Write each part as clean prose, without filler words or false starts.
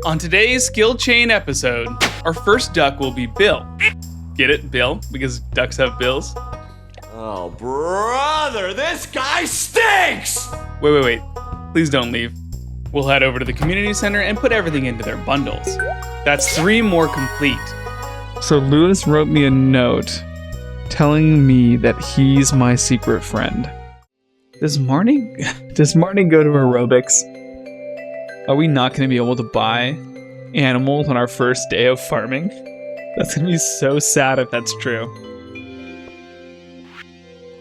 On today's Skill Chain episode, our first duck will be Bill. Get it, Bill? Because ducks have bills? Oh, brother, this guy stinks! Wait. Please don't leave. We'll head over to the community center and put everything into their bundles. That's 3 more complete. So Lewis wrote me a note telling me that he's my secret friend. Does Marnie go to aerobics? Are we not going to be able to buy animals on our first day of farming? That's going to be so sad if that's true.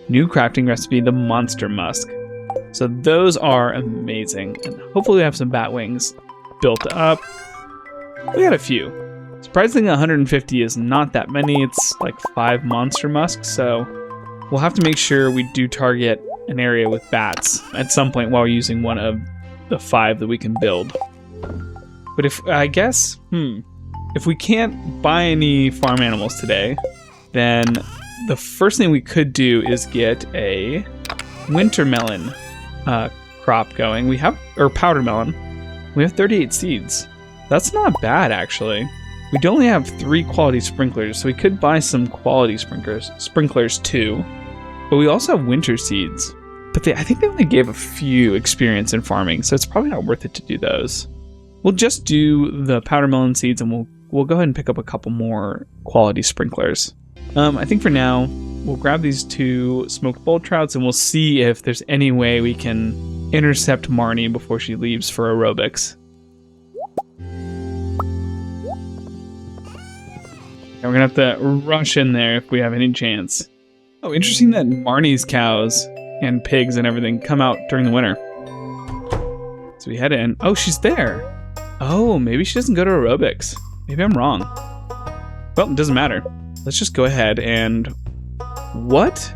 New crafting recipe, the monster musk. So those are amazing. And hopefully we have some bat wings built up. We got a few. Surprisingly, 150 is not that many. It's like 5 monster musks. So we'll have to make sure we do target an area with bats at some point while we're using one of the 5 that we can build. But if we can't buy any farm animals today, then the first thing we could do is get a winter melon crop going. Or powder melon. We have 38 seeds. That's not bad, actually. We do only have 3 quality sprinklers, so we could buy some quality sprinklers too. But we also have winter seeds. But I think they only gave a few experience in farming, so it's probably not worth it to do those. We'll just do the powder melon seeds, and we'll go ahead and pick up a couple more quality sprinklers. I think for now, we'll grab these 2 smoked bull trouts, and we'll see if there's any way we can intercept Marnie before she leaves for aerobics. And we're going to have to rush in there if we have any chance. Oh, interesting that Marnie's cows and pigs and everything come out during the winter. So we head in. Oh, she's there. Oh, maybe she doesn't go to aerobics. Maybe I'm wrong. Well, it doesn't matter. Let's just go ahead and... What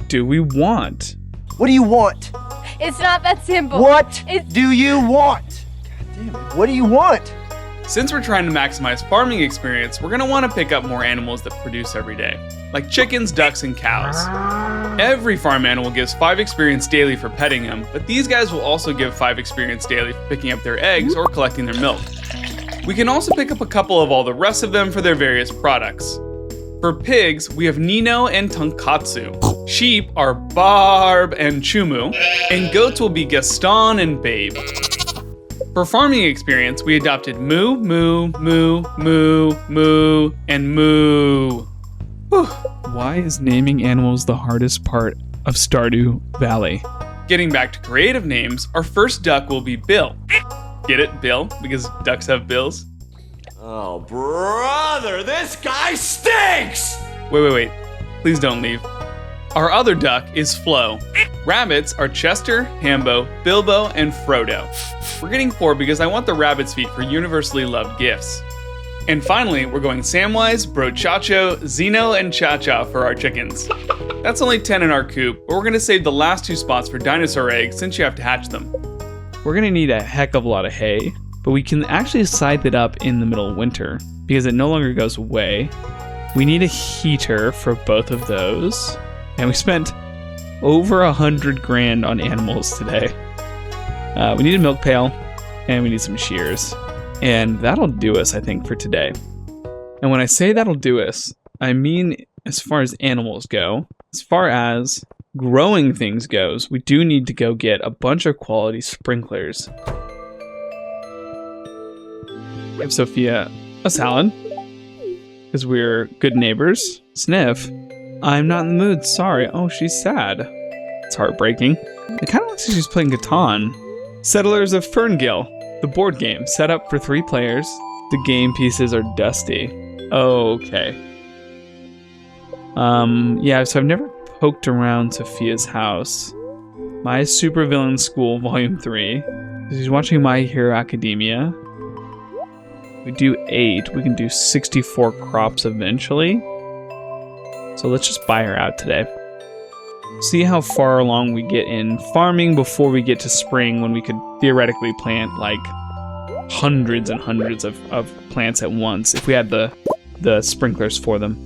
do we want? What do you want? It's not that simple. What do you want? God damn it. What do you want? Since we're trying to maximize farming experience, we're going to want to pick up more animals that produce every day, like chickens, ducks, and cows. Every farm animal gives 5 experience daily for petting them, but these guys will also give 5 experience daily for picking up their eggs or collecting their milk. We can also pick up a couple of all the rest of them for their various products. For pigs, we have Nino and Tonkatsu. Sheep are Barb and Chumu, and goats will be Gaston and Babe. For farming experience, we adopted Moo, Moo, Moo, Moo, Moo, and Moo. Whew. Why is naming animals the hardest part of Stardew Valley? Getting back to creative names, our first duck will be Bill. Get it, Bill? Because ducks have bills? Oh, brother, this guy stinks! Wait. Please don't leave. Our other duck is Flo. Rabbits are Chester, Hambo, Bilbo, and Frodo. We're getting 4 because I want the rabbit's feet for universally loved gifts. And finally, we're going Samwise, Brochacho, Zeno, and Cha-Cha for our chickens. That's only 10 in our coop, but we're going to save the last 2 spots for dinosaur eggs since you have to hatch them. We're going to need a heck of a lot of hay, but we can actually scythe it up in the middle of winter because it no longer goes away. We need a heater for both of those, and we spent over $100,000 on animals today. We need a milk pail, and we need some shears. And that'll do us, I think, for today. And when I say that'll do us, I mean as far as animals go. As far as growing things goes, we do need to go get a bunch of quality sprinklers. Give Sophia a salad, because we're good neighbors. Sniff. I'm not in the mood, sorry. Oh, she's sad. It's heartbreaking. It kind of looks like she's playing Catan. Settlers of Ferngill, the board game, set up for 3 players. The game pieces are dusty. Okay. Yeah, so I've never poked around Sophia's house. My Supervillain School, Volume 3. She's watching My Hero Academia. We do 8. We can do 64 crops eventually. So let's just buy her out today. See how far along we get in farming before we get to spring, when we could theoretically plant like hundreds and hundreds of plants at once if we had the sprinklers for them.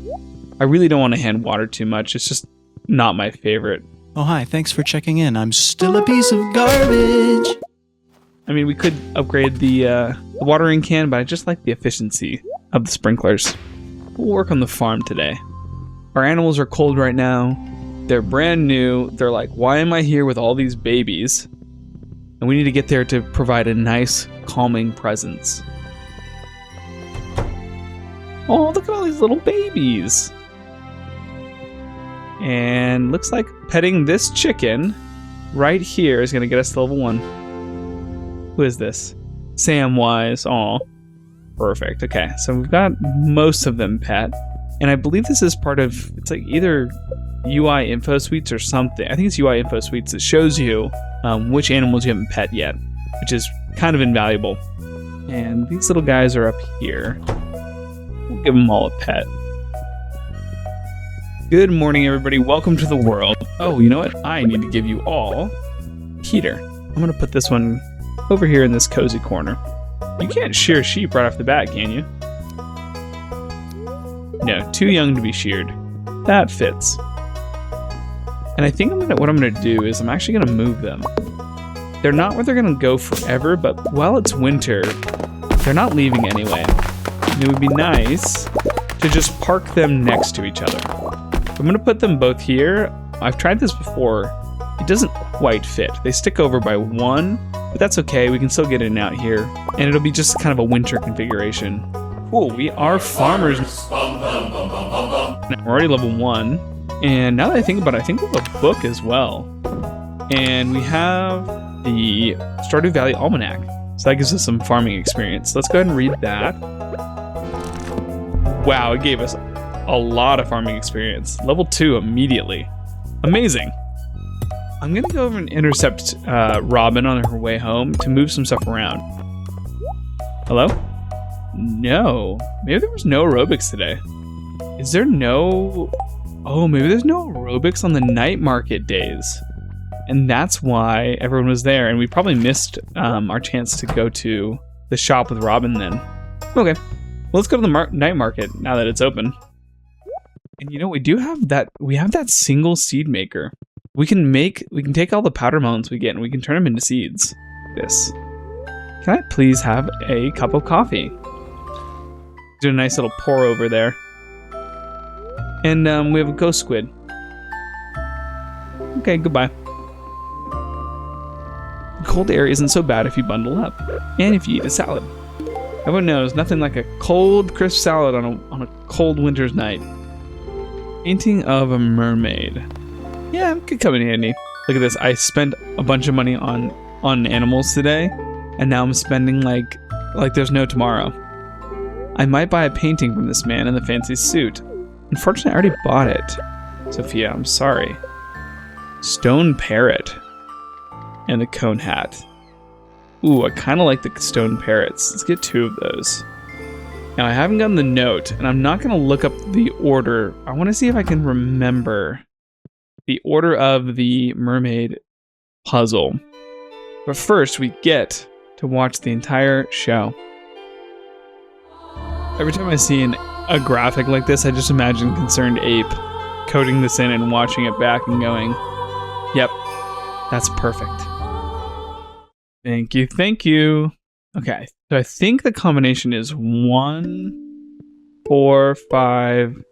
I really don't want to hand water too much. It's just not my favorite. Oh, hi. Thanks for checking in. I'm still a piece of garbage. I mean, we could upgrade the the watering can, but I just like the efficiency of the sprinklers. We'll work on the farm today. Our animals are cold right now. They're brand new. They're like, why am I here with all these babies? And we need to get there to provide a nice, calming presence. Oh, look at all these little babies. And looks like petting this chicken right here is going to get us to level 1. Who is this? Samwise. Aw. Perfect. Okay, so we've got most of them pet. And I believe this is part of, it's like either UI info suites or something. I think it's UI info suites that shows you which animals you haven't pet yet, which is kind of invaluable. And these little guys are up here. We'll give them all a pet. Good morning, everybody. Welcome to the world. Oh, you know what? I need to give you all heater. I'm going to put this one over here in this cozy corner. You can't shear sheep right off the bat, can you? No, too young to be sheared. That fits. And I think what I'm going to do is I'm actually going to move them. They're not where they're going to go forever, but while it's winter, they're not leaving anyway. And it would be nice to just park them next to each other. I'm going to put them both here. I've tried this before. It doesn't quite fit. They stick over by 1, but that's okay. We can still get in and out here. And it'll be just kind of a winter configuration. Cool, we are farmers. We're already level 1. And now that I think about it, I think we have a book as well. And we have the Stardew Valley Almanac. So that gives us some farming experience. Let's go ahead and read that. Wow, it gave us a lot of farming experience. Level 2 immediately. Amazing. I'm going to go over and intercept Robin on her way home to move some stuff around. Hello? No. Maybe there was no aerobics today. Is there no... Oh, maybe there's no aerobics on the night market days. And that's why everyone was there. And we probably missed our chance to go to the shop with Robin then. Okay. Well, let's go to the night market now that it's open. And you know, we have that single seed maker. We can take all the powder melons we get and we can turn them into seeds. This. Can I please have a cup of coffee? Do a nice little pour over there. And we have a ghost squid. Okay, goodbye. The cold air isn't so bad if you bundle up. And if you eat a salad. Everyone knows nothing like a cold, crisp salad on a cold winter's night. Painting of a mermaid. Yeah, it could come in handy. Look at this. I spent a bunch of money on animals today. And now I'm spending like there's no tomorrow. I might buy a painting from this man in the fancy suit. Unfortunately, I already bought it. Sophia, I'm sorry. Stone parrot. And the cone hat. Ooh, I kind of like the stone parrots. Let's get 2 of those. Now, I haven't gotten the note, and I'm not going to look up the order. I want to see if I can remember the order of the mermaid puzzle. But first, we get to watch the entire show. Every time I see a graphic like this, I just imagine Concerned Ape coding this in and watching it back and going, yep, that's perfect. Thank you. Okay, so I think the combination is 1, 4, 5,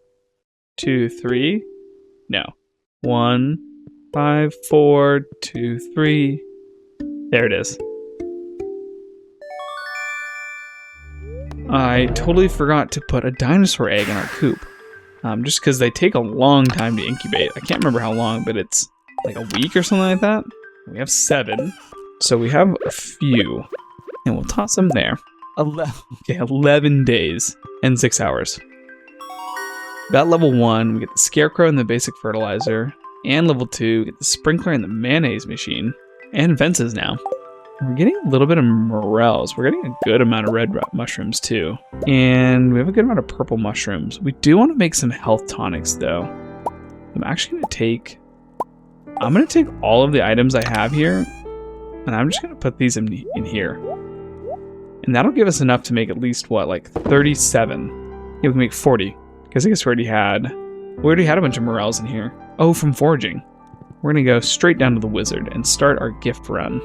2, 3. No. 1, 5, 4, 2, 3. There it is. I totally forgot to put a dinosaur egg in our coop. Just because they take a long time to incubate. I can't remember how long, but it's like a week or something like that. We have 7. So we have a few. And we'll toss them there. 11 days and 6 hours. About level 1, we get the scarecrow and the basic fertilizer. And level 2, we get the sprinkler and the mayonnaise machine. And fences now. We're getting a little bit of morels. We're getting a good amount of red mushrooms too. And we have a good amount of purple mushrooms. We do want to make some health tonics though. I'm actually going to take all of the items I have here. And I'm just going to put these in here. And that'll give us enough to make at least, what, like 37? Yeah, we can make 40. Because I guess we already had a bunch of morels in here. Oh, from foraging. We're going to go straight down to the wizard and start our gift run.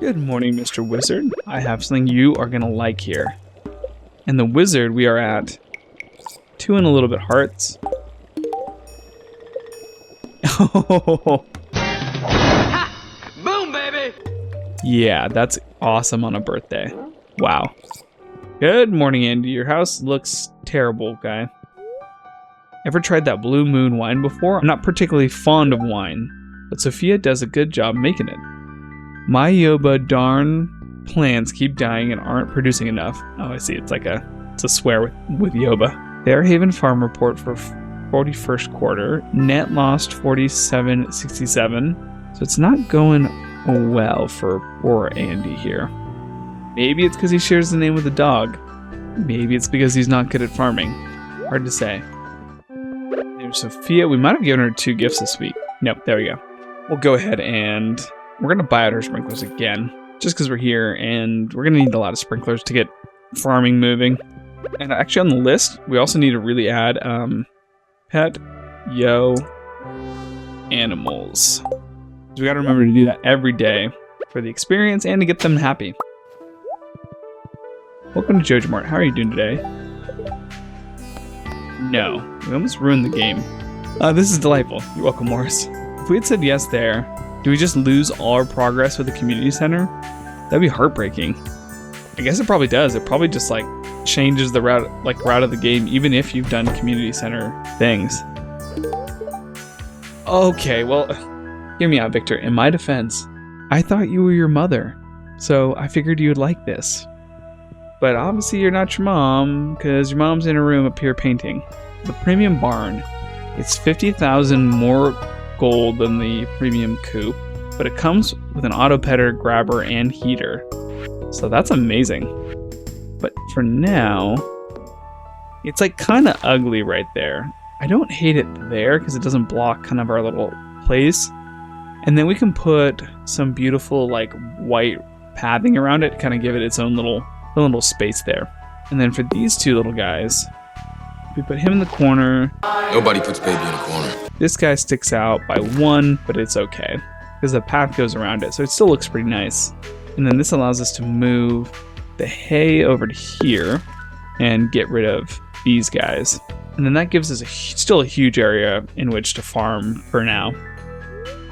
Good morning, Mr. Wizard. I have something you are going to like here. And the wizard, we are at 2 and a little bit hearts. Boom, baby! Yeah, that's awesome on a birthday. Wow. Good morning, Andy. Your house looks terrible, guy. Ever tried that Blue Moon wine before? I'm not particularly fond of wine, but Sophia does a good job making it. My Yoba darn plants keep dying and aren't producing enough. Oh, I see. It's a swear with Yoba. Fairhaven Farm Report for 41st quarter. Net lost 47.67. So it's not going well for poor Andy here. Maybe it's because he shares the name with a dog. Maybe it's because he's not good at farming. Hard to say. There's Sophia. We might have given her 2 gifts this week. Nope, there we go. We'll go ahead and we're going to buy out her sprinklers again. Just because we're here and we're going to need a lot of sprinklers to get farming moving. And actually on the list, we also need to really add pet, animals. So we got to remember to do that every day for the experience and to get them happy. Welcome to Jojo Mart. How are you doing today? No, we almost ruined the game. This is delightful. You're welcome, Morris. If we had said yes there, do we just lose all our progress with the community center? That'd be heartbreaking. I guess it probably does. It probably just like changes the route of the game, even if you've done community center things. Okay, well, hear me out, Victor. In my defense, I thought you were your mother, so I figured you would like this. But obviously you're not your mom, because your mom's in a room up here painting. The premium barn. It's 50,000 more gold than the premium coop, but it comes with an auto petter, grabber, and heater. So that's amazing. But for now, it's like kind of ugly right there. I don't hate it there because it doesn't block kind of our little place. And then we can put some beautiful like white pathing around it, kind of give it its own little space there. And then for these 2 little guys, we put him in the corner. Nobody puts baby in a corner. This guy sticks out by 1, but it's okay because the path goes around it, so it still looks pretty nice. And then this allows us to move the hay over to here and get rid of these guys. And then that gives us still a huge area in which to farm for now.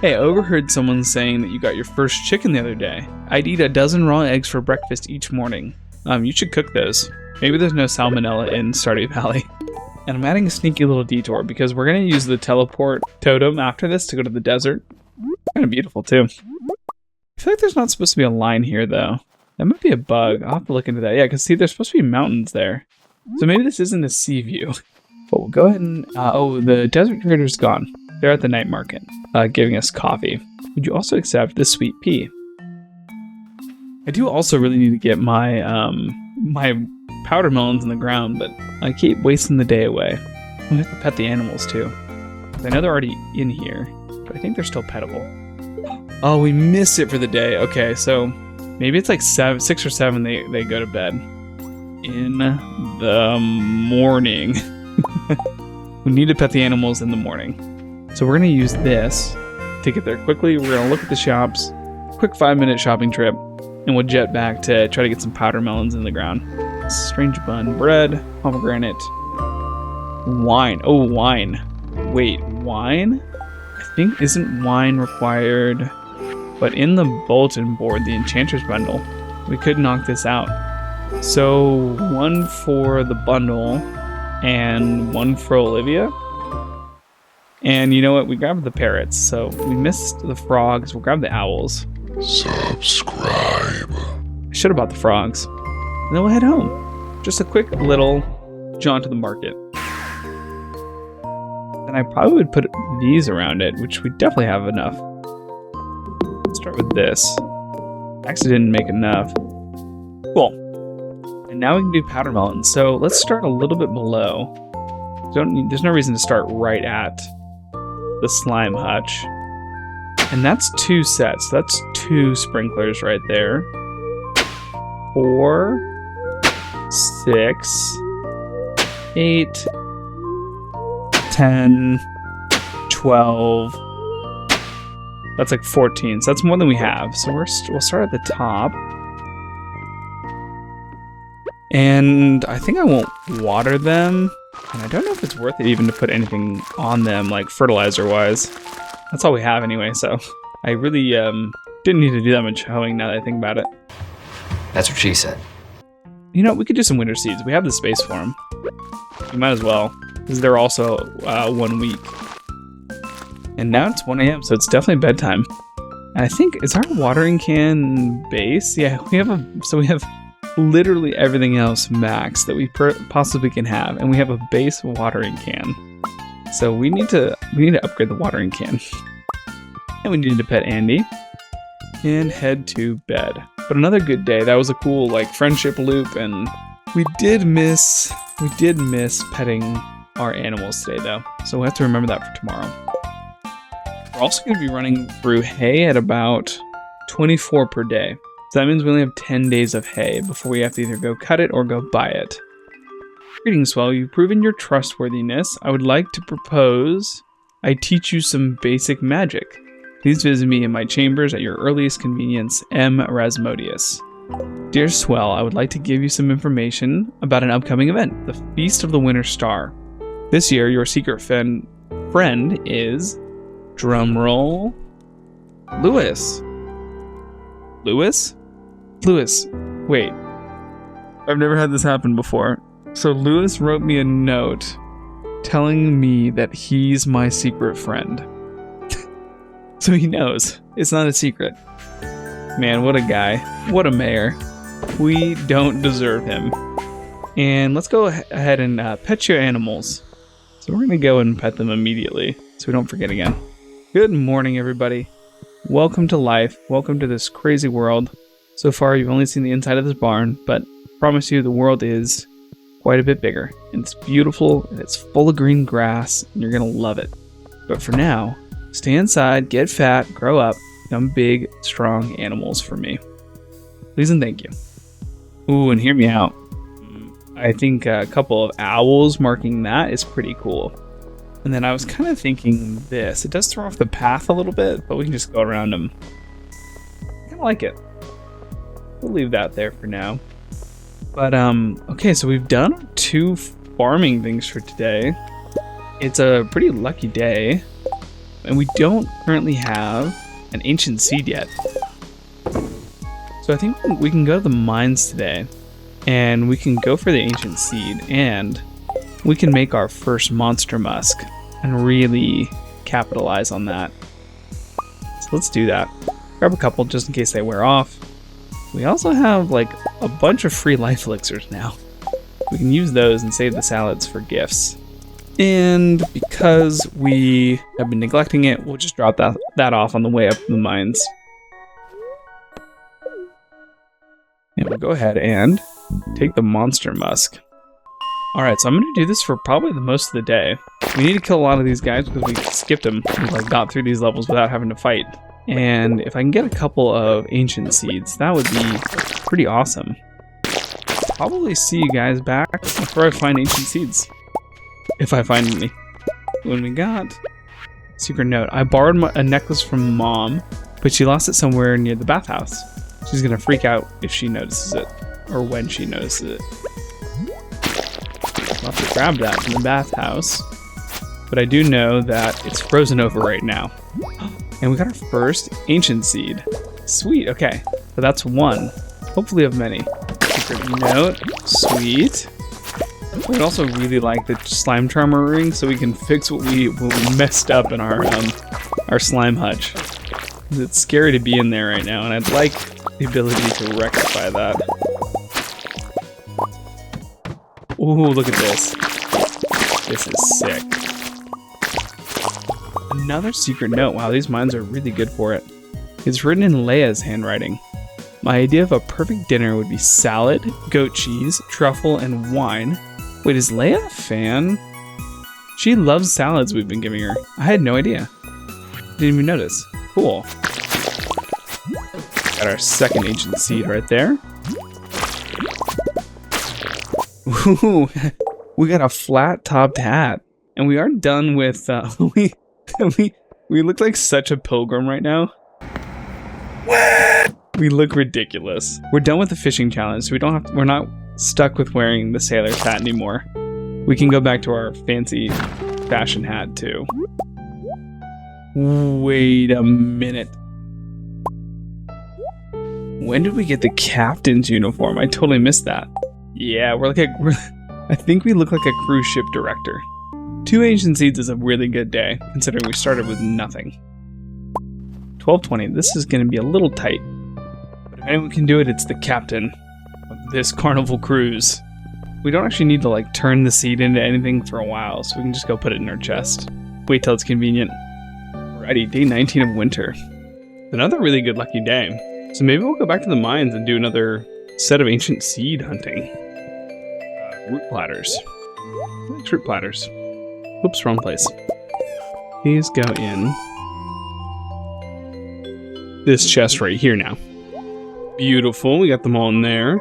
Hey, I overheard someone saying that you got your first chicken the other day. I'd eat a dozen raw eggs for breakfast each morning. You should cook those. Maybe there's no salmonella in Stardew Valley. And I'm adding a sneaky little detour because we're going to use the teleport totem after this to go to the desert. Kind of beautiful too. I feel like there's not supposed to be a line here though. That might be a bug. I'll have to look into that. Yeah, because see, there's supposed to be mountains there. So maybe this isn't a sea view. But we'll go ahead and... oh, the desert trader's gone. They're at the night market, giving us coffee. Would you also accept this sweet pea? I do also really need to get my my powder melons in the ground, but I keep wasting the day away. I have to pet the animals too. I know they're already in here, but I think they're still pettable. Oh, we missed it for the day. Okay, so maybe it's like 6 or 7 they go to bed. In the morning. We need to pet the animals in the morning. So we're going to use this to get there quickly. We're going to look at the shops. Quick 5-minute shopping trip. And we'll jet back to try to get some powder melons in the ground. Strange bun, bread, pomegranate, wine. Oh, wine. Wait, wine? I think isn't wine required, but in the bulletin board, the Enchanter's bundle, we could knock this out. So 1 for the bundle and 1 for Olivia. And you know what? We grabbed the parrots, so we missed the frogs. We'll grab the owls. Subscribe. I should have bought the frogs. And then we'll head home. Just a quick little jaunt to the market. And I probably would put these around it, which we definitely have enough. Let's start with this. Actually didn't make enough. Cool. And now we can do powder melons. So let's start a little bit below. There's no reason to start right at the slime hutch. And that's 2 sets. That's 2 sprinklers right there. 4, 6, 8, 10, 12, That's like 14, so that's more than we have. So we'll start at the top. And I think I won't water them. And I don't know if it's worth it even to put anything on them, like fertilizer-wise. That's all we have anyway, so I really didn't need to do that much hoeing now that I think about it. That's what she said. You know, we could do some winter seeds. We have the space for them. We might as well, because they're also 1 week. And now it's 1 a.m., so it's definitely bedtime. And I think, is our watering can base? Yeah, we have literally everything else max that we possibly can have, and we have a base watering can. So we need to upgrade the watering can. And we need to pet Andy and head to bed. But another good day. That was a cool like friendship loop, and we did miss petting our animals today though. So we'll have to remember that for tomorrow. We're also going to be running through hay at about 24 per day. So that means we only have 10 days of hay before we have to either go cut it or go buy it. Greetings, Swell. You've proven your trustworthiness. I would like to propose I teach you some basic magic. Please visit me in my chambers at your earliest convenience, M. Rasmodius. Dear Swell, I would like to give you some information about an upcoming event, the Feast of the Winter Star. This year, your secret friend is, drumroll, Lewis. Lewis? Lewis, wait. I've never had this happen before. So Lewis wrote me a note telling me that he's my secret friend. So he knows. It's not a secret. Man, what a guy. What a mayor. We don't deserve him. And let's go ahead and pet your animals. So we're going to go and pet them immediately so we don't forget again. Good morning, everybody. Welcome to life. Welcome to this crazy world. So far, you've only seen the inside of this barn, but I promise you the world is quite a bit bigger. And it's beautiful, and it's full of green grass, and you're going to love it. But for now, stay inside, get fat, grow up, become big, strong animals for me. Please and thank you. Ooh, and hear me out. I think a couple of owls marking that is pretty cool. And then I was kind of thinking this. It does throw off the path a little bit, but we can just go around them. I kind of like it. We'll leave that there for now. But, okay, so we've done 2 farming things for today. It's a pretty lucky day. And we don't currently have an ancient seed yet. So I think we can go to the mines today. And we can go for the ancient seed. And we can make our first monster musk. And really capitalize on that. So let's do that. Grab a couple just in case they wear off. We also have like a bunch of free life elixirs now. We can use those and save the salads for gifts. And because we have been neglecting it, we'll just drop that off on the way up the mines. And we'll go ahead and take the monster musk. Alright, so I'm going to do this for probably the most of the day. We need to kill a lot of these guys because we skipped them. We like got through these levels without having to fight. And if I can get a couple of ancient seeds, that would be pretty awesome. Probably see you guys back before I find ancient seeds. If I find any. When we got secret note, I borrowed a necklace from Mom, but she lost it somewhere near the bathhouse. She's gonna freak out if she notices it, or when she notices it. I'll have to grab that from the bathhouse, but I do know that it's frozen over right now. And we got our first ancient seed. Sweet, okay. So that's 1. Hopefully of many. Secret note, sweet. We'd also really like the slime charmer ring so we can fix what we messed up in our slime hutch. It's scary to be in there right now, and I'd like the ability to rectify that. Ooh, look at this. This is sick. Another secret note. Wow, these mines are really good for it. It's written in Leia's handwriting. My idea of a perfect dinner would be salad, goat cheese, truffle, and wine. Wait, is Leia a fan? She loves salads we've been giving her. I had no idea. Didn't even notice. Cool. Got our second ancient seed right there. Ooh, we got a flat-topped hat. And we are done with, we look like such a pilgrim right now. We look ridiculous. We're done with the fishing challenge, so we're not stuck with wearing the sailor's hat anymore. We can go back to our fancy fashion hat too. Wait a minute. When did we get the captain's uniform? I totally missed that. Yeah, I think we look like a cruise ship director. 2 ancient seeds is a really good day, considering we started with nothing. 1220, this is going to be a little tight. But if anyone can do it, it's the captain of this carnival cruise. We don't actually need to like turn the seed into anything for a while, so we can just go put it in our chest. Wait till it's convenient. Alrighty, day 19 of winter. Another really good lucky day. So maybe we'll go back to the mines and do another set of ancient seed hunting. Root platters. Root platters. Oops, wrong place. These go in this chest right here now. Beautiful, we got them all in there.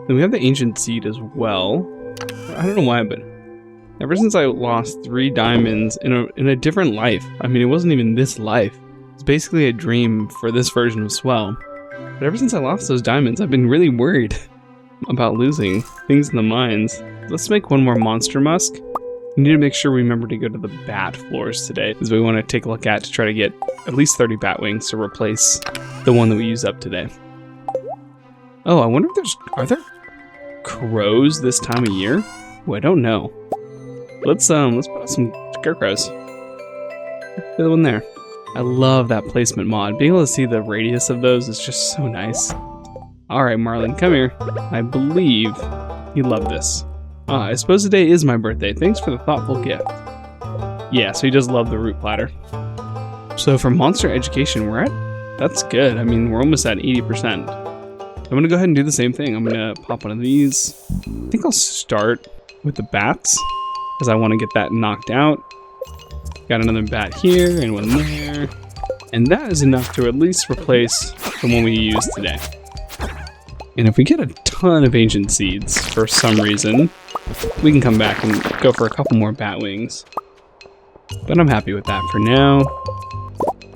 Then we have the ancient seed as well. I don't know why, but ever since I lost 3 diamonds in a different life, I mean, it wasn't even this life. It's basically a dream for this version of Swell. But ever since I lost those diamonds, I've been really worried about losing things in the mines. Let's make one more monster musk. We need to make sure we remember to go to the bat floors today, because we want to take a look at to try to get at least 30 bat wings to replace the one that we used up today. Oh, I wonder if are there crows this time of year? Oh, I don't know. Let's put out some scarecrows. The other one there. I love that placement mod. Being able to see the radius of those is just so nice. Alright, Marlin, come here. I believe you love this. I suppose today is my birthday. Thanks for the thoughtful gift. Yeah, so he does love the root platter. So for monster education, that's good. I mean, we're almost at 80%. I'm gonna go ahead and do the same thing. I'm gonna pop one of these. I think I'll start with the bats, because I want to get that knocked out. Got another bat here and one there. And that is enough to at least replace the one we used today. And if we get a ton of ancient seeds for some reason, we can come back and go for a couple more bat wings. But I'm happy with that for now.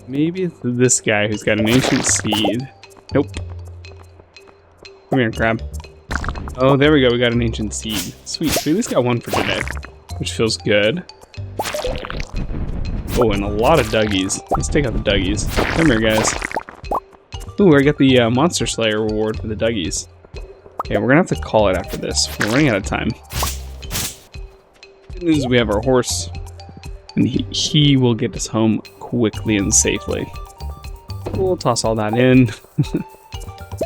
Maybe it's this guy who's got an ancient seed. Nope. Come here, crab. Oh, there we go. We got an ancient seed. Sweet. So we at least got one for today, which feels good. Oh, and a lot of Dougies. Let's take out the Dougies. Come here, guys. Ooh, I got the Monster Slayer reward for the Dougies. Okay, we're gonna have to call it after this. We're running out of time. Good news, we have our horse, and he will get us home quickly and safely. We'll toss all that in.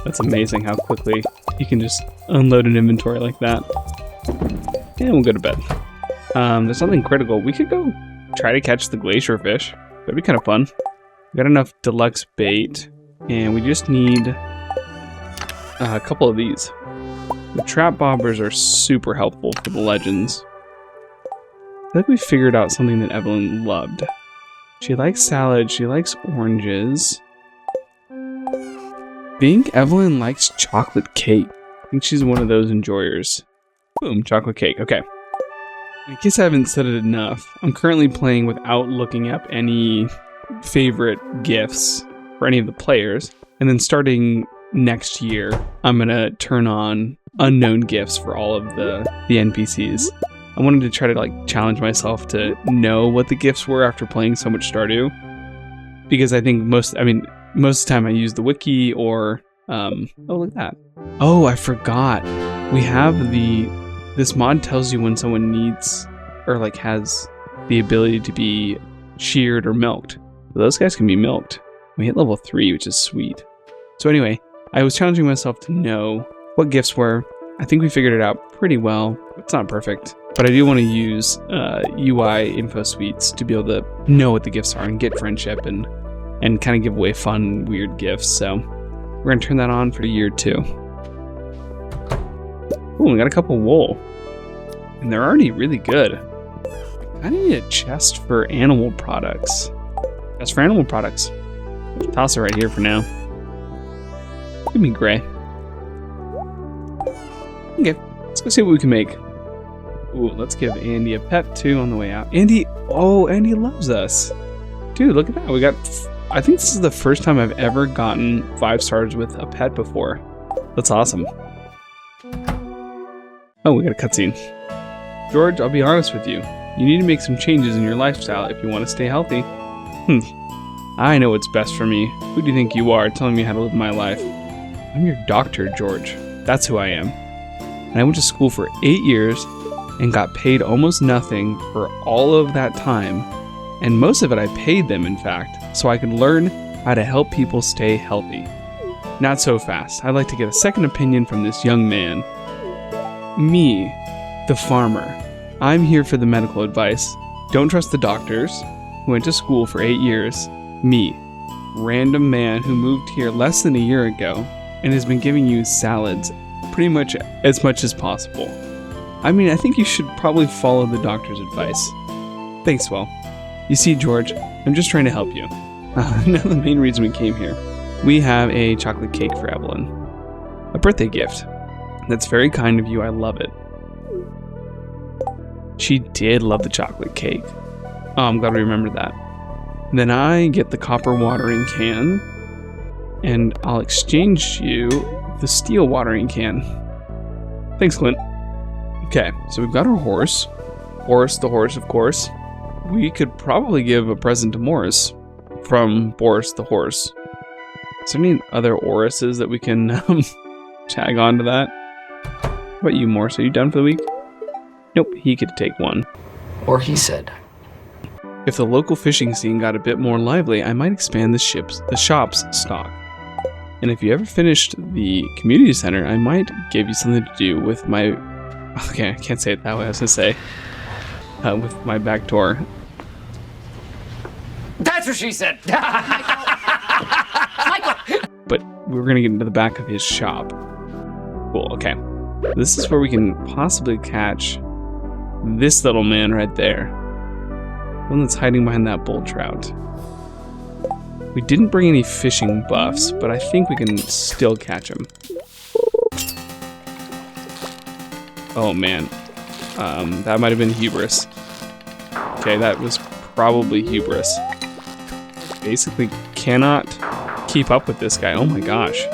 That's amazing how quickly you can just unload an inventory like that. And we'll go to bed. There's something critical. We could go try to catch the glacier fish. That'd be kind of fun. We got enough deluxe bait, and we just need a couple of these. The trap bobbers are super helpful for the legends. I think we figured out something that Evelyn loved. She likes salad, she likes oranges. I think Evelyn likes chocolate cake. I think she's one of those enjoyers. Boom, chocolate cake, okay. In case I haven't said it enough, I'm currently playing without looking up any favorite gifts for any of the players. And then starting next year, I'm gonna turn on unknown gifts for all of the NPCs. I wanted to try to like challenge myself to know what the gifts were after playing so much Stardew. Because I think most of the time I use the wiki or, oh, look at that. Oh, I forgot. We have this mod tells you when someone needs, or like has the ability to be sheared or milked. So those guys can be milked. We hit level 3, which is sweet. So anyway, I was challenging myself to know what gifts were. I think we figured it out pretty well. It's not perfect, but I do want to use UI info suites to be able to know what the gifts are and get friendship and kind of give away fun, weird gifts. So we're going to turn that on for year 2. Ooh, we got a couple wool. And they're already really good. I need a chest for animal products. Chest for animal products. Toss it right here for now. Give me gray. Okay, let's go see what we can make. Ooh, let's give Andy a pet too on the way out. Andy, oh, Andy loves us. Dude, look at that. We got I think this is the first time I've ever gotten 5 stars with a pet before. That's awesome. Oh, we got a cutscene. George, I'll be honest with you. You need to make some changes in your lifestyle if you want to stay healthy. I know what's best for me. Who do you think you are telling me how to live my life? I'm your doctor, George. That's who I am. And I went to school for 8 years and got paid almost nothing for all of that time. And most of it I paid them, in fact, so I could learn how to help people stay healthy. Not so fast. I'd like to get a second opinion from this young man. Me, the farmer. I'm here for the medical advice. Don't trust the doctors who went to school for 8 years. Me, random man who moved here less than a year ago and has been giving you salads pretty much as possible. I mean, I think you should probably follow the doctor's advice. Thanks, Well. You see, George, I'm just trying to help you. Now the main reason we came here. We have a chocolate cake for Evelyn. A birthday gift. That's very kind of you, I love it. She did love the chocolate cake. Oh, I'm glad we remembered that. Then I get the copper watering can, and I'll exchange you the steel watering can. Thanks, Clint. Okay, so we've got our horse. Boris the horse, of course. We could probably give a present to Morris from Boris the horse. Is there any other Orises that we can tag on to that? How about you, Morris? Are you done for the week? Nope, he could take one. Or he said. If the local fishing scene got a bit more lively, I might expand the shop's stock. And if you ever finished the community center, I might give you something to do with my... Okay, I can't say it that way. I was going to say with my back door. That's what she said. But we're going to get into the back of his shop. Cool, okay. This is where we can possibly catch this little man right there. One that's hiding behind that bull trout. We didn't bring any fishing buffs, but I think we can still catch him. Oh man. That might have been hubris. Okay, that was probably hubris. Basically cannot keep up with this guy. Oh my gosh.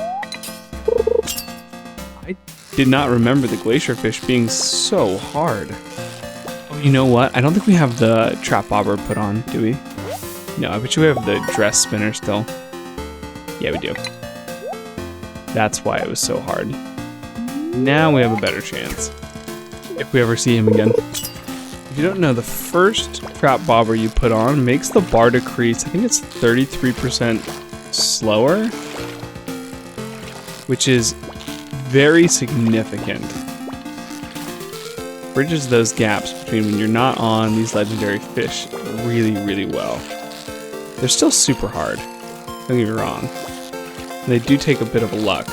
I did not remember the glacier fish being so hard. Oh, you know what? I don't think we have the trap bobber put on, do we? No, I bet you we have the dress spinner still. Yeah, we do. That's why it was so hard. Now we have a better chance. If we ever see him again. If you don't know, the first trap bobber you put on makes the bar decrease. I think it's 33% slower, which is very significant. Bridges those gaps between when you're not on these legendary fish really, really well. They're still super hard, don't get me wrong. They do take a bit of luck.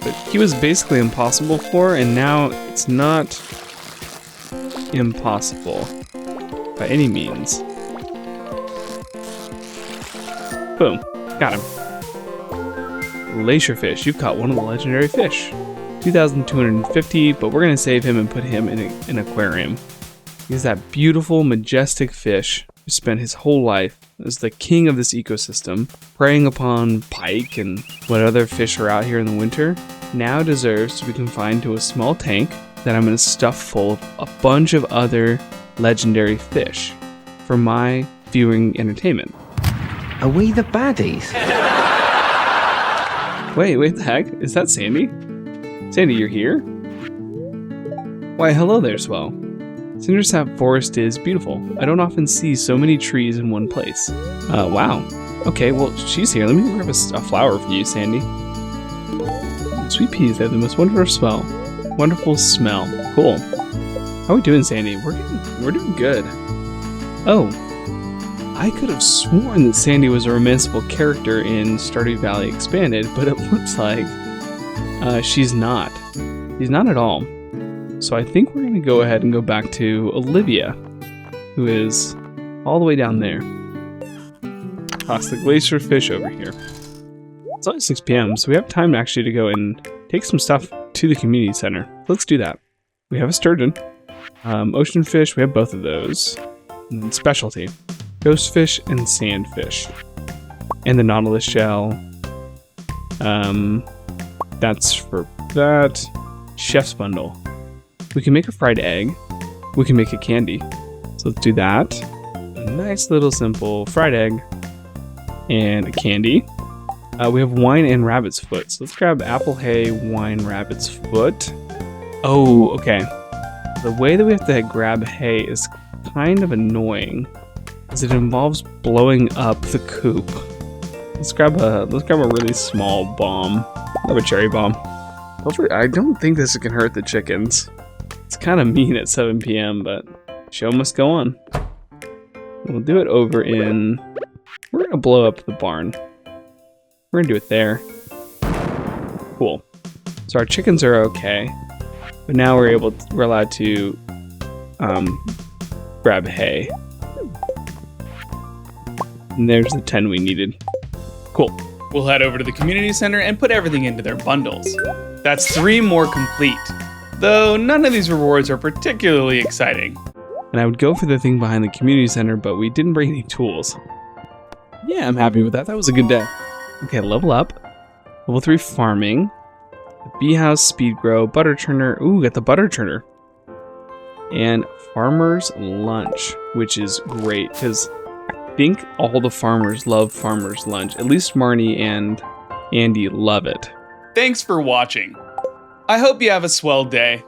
But he was basically impossible for, and now it's not impossible by any means. Boom, got him. Glacier fish, you've caught one of the legendary fish. 2,250, but we're gonna save him and put him in an aquarium. He's that beautiful, majestic fish who spent his whole life as the king of this ecosystem, preying upon pike and what other fish are out here in the winter, now deserves to be confined to a small tank that I'm going to stuff full of a bunch of other legendary fish for my viewing entertainment. Are we the baddies? Wait, the heck? Is that Sandy? Sandy, you're here? Why, hello there, Swell. Cindersap Forest is beautiful. I don't often see so many trees in one place. Wow. Okay, well, she's here. Let me grab a flower for you, Sandy. Sweet peas, they have the most wonderful smell. Cool. How are we doing, Sandy? We're doing good. Oh, I could have sworn that Sandy was a romanceable character in Stardew Valley Expanded, but it looks like she's not. She's not at all. So I think we're going to go ahead and go back to Olivia, who is all the way down there. Toss the glacier fish over here. It's only 6 p.m., so we have time actually to go and take some stuff to the community center. Let's do that. We have a sturgeon. Ocean fish, we have both of those. And then specialty. Ghost fish and sand fish. And the Nautilus shell. That's for that. Chef's bundle. We can make a fried egg. We can make a candy. So let's do that. A nice little simple fried egg and a candy. We have wine and rabbit's foot. So let's grab apple hay, wine, rabbit's foot. Oh, okay. The way that we have to grab hay is kind of annoying, as it involves blowing up the coop. Let's grab a really small bomb. Grab a cherry bomb. Hopefully, I don't think this can hurt the chickens. It's kind of mean at 7 p.m., but show must go on. We'll do it over in... We're gonna blow up the barn. We're gonna do it there. Cool. So our chickens are okay, but now we're allowed to grab hay. And there's the 10 we needed. Cool. We'll head over to the community center and put everything into their bundles. That's 3 more complete. Though none of these rewards are particularly exciting. And I would go for the thing behind the community center, but we didn't bring any tools. Yeah, I'm happy with that. That was a good day. Okay, level up. Level 3 farming. The bee house, speed grow, butter churner. Ooh, got the butter churner. And farmer's lunch, which is great because I think all the farmers love farmer's lunch. At least Marnie and Andy love it. Thanks for watching. I hope you have a swell day.